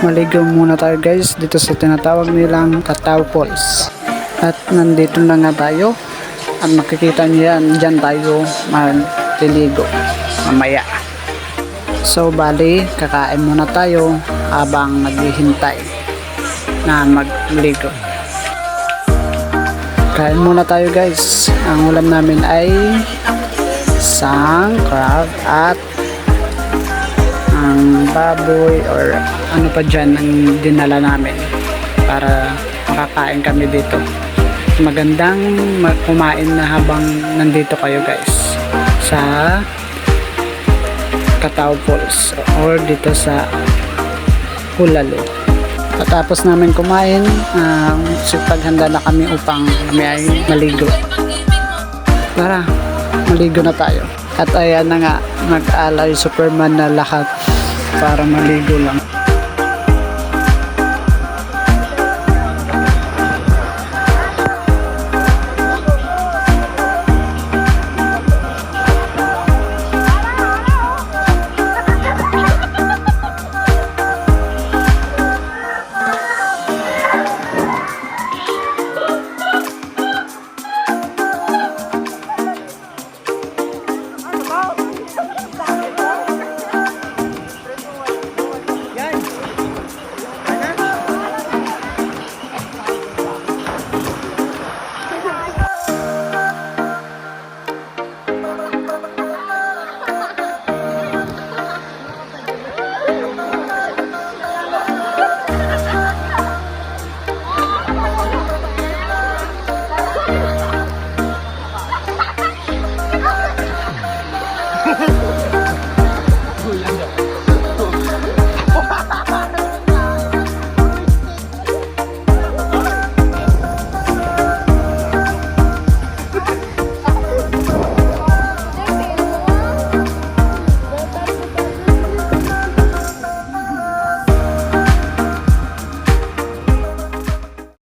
Maligo muna tayo guys dito sa tinatawag nilang Katao Falls. At nandito na nga tayo. At makikita niyo yan, dyan tayo magliligo mamaya. So bali, kakain muna tayo habang naghihintay na magligo. Kain muna tayo guys. Ang ulam namin ay sang, crab at ang baboy or ano pa dyan ang dinala namin para makakain kami dito. Magandang kumain na habang nandito kayo guys sa Katao Falls or dito sa Ulalo. Tapos namin kumain, paghanda na kami upang kami ay maligo. Tara, maligo na tayo. At ayan na nga, nag-alay Superman na lahat para maligo lang.